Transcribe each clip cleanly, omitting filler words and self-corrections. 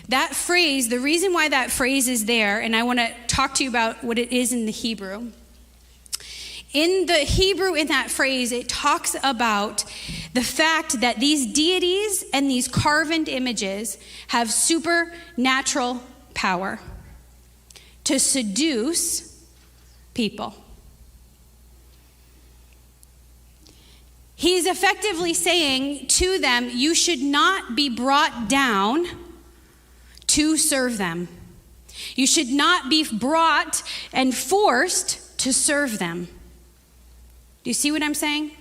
That phrase, the reason why that phrase is there, and I want to talk to you about what it is in the Hebrew. In the Hebrew, in that phrase, it talks about the fact that these deities and these carved images have supernatural power to seduce people. He's effectively saying to them, you should not be brought down to serve them. You should not be brought and forced to serve them. Do you see what I'm saying?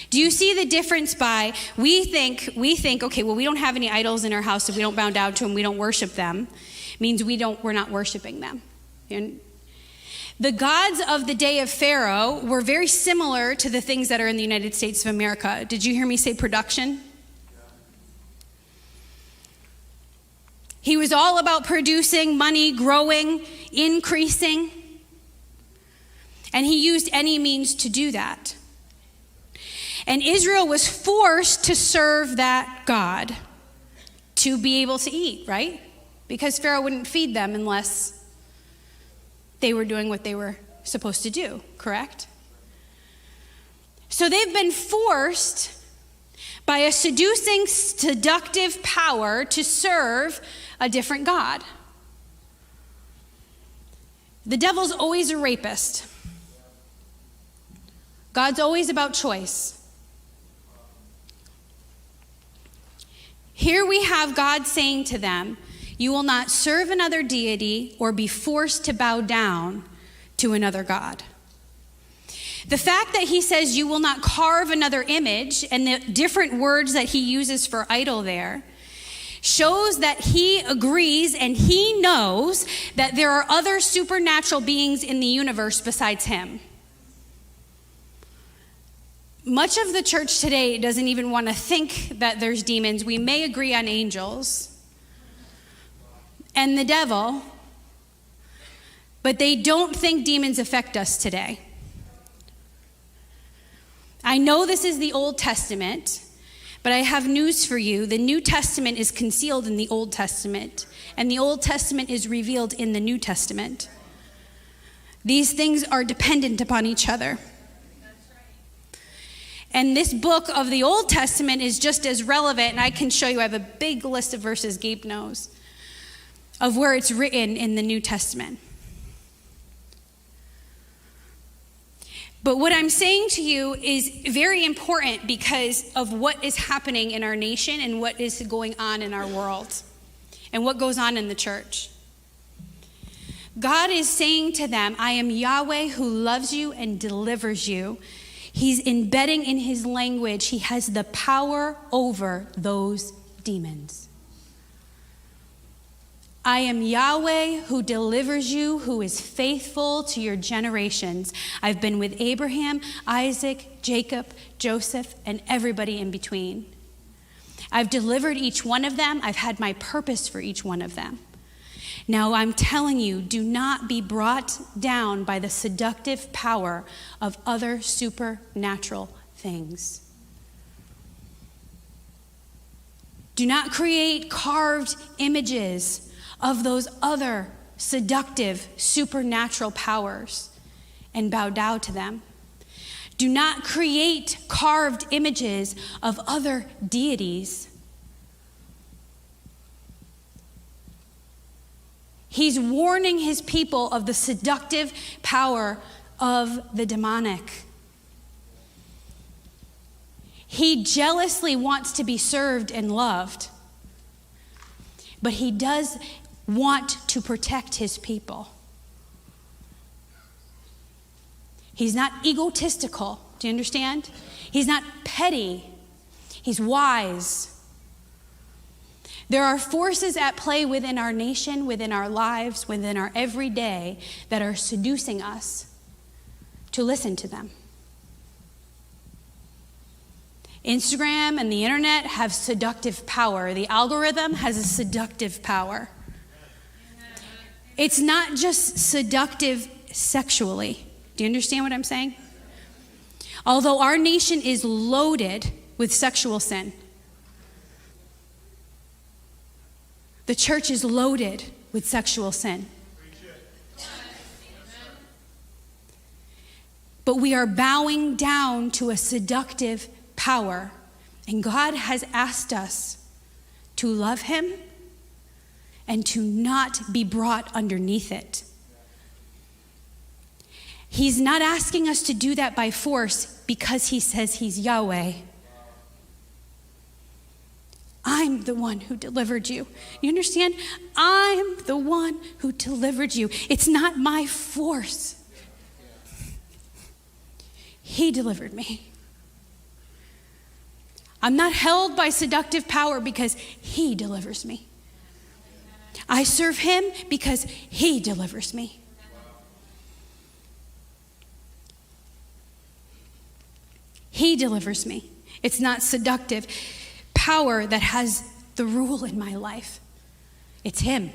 Do you see the difference by, we think, okay, well, we don't have any idols in our house, so we don't bow down to them, we don't worship them. It means we're not worshiping them. And the gods of the day of Pharaoh were very similar to the things that are in the United States of America. Did you hear me say production? He was all about producing, money, growing, increasing. And he used any means to do that. And Israel was forced to serve that God to be able to eat, right? Because Pharaoh wouldn't feed them unless they were doing what they were supposed to do, correct? So they've been forced by a seducing, seductive power to serve a different God. The devil's always a rapist. God's always about choice. Here we have God saying to them, you will not serve another deity or be forced to bow down to another God. The fact that he says you will not carve another image and the different words that he uses for idol there shows that he agrees and he knows that there are other supernatural beings in the universe besides him. Much of the church today doesn't even want to think that there's demons. We may agree on angels and the devil, but they don't think demons affect us today. I know this is the Old Testament, but I have news for you. The New Testament is concealed in the Old Testament, and the Old Testament is revealed in the New Testament. These things are dependent upon each other. And this book of the Old Testament is just as relevant, and I can show you, I have a big list of verses, Gabe knows, of where it's written in the New Testament. But what I'm saying to you is very important because of what is happening in our nation and what is going on in our world and what goes on in the church. God is saying to them, I am Yahweh who loves you and delivers you. He's embedding in his language, he has the power over those demons. I am Yahweh who delivers you, who is faithful to your generations. I've been with Abraham, Isaac, Jacob, Joseph, and everybody in between. I've delivered each one of them. I've had my purpose for each one of them. Now I'm telling you, do not be brought down by the seductive power of other supernatural things. Do not create carved images of those other seductive supernatural powers and bow down to them. Do not create carved images of other deities. He's warning his people of the seductive power of the demonic. He jealously wants to be served and loved, but he does want to protect his people. He's not egotistical. Do you understand? He's not petty. He's wise. There are forces at play within our nation, within our lives, within our everyday that are seducing us to listen to them. Instagram and the internet have seductive power. The algorithm has a seductive power. It's not just seductive sexually. Do you understand what I'm saying? Although our nation is loaded with sexual sin. The church is loaded with sexual sin. But we are bowing down to a seductive power. And God has asked us to love him and to not be brought underneath it. He's not asking us to do that by force because he says he's Yahweh. I'm the one who delivered you. You understand? I'm the one who delivered you. It's not my force. He delivered me. I'm not held by seductive power because he delivers me. I serve him because he delivers me. He delivers me. It's not seductive power that has the rule in my life. It's him.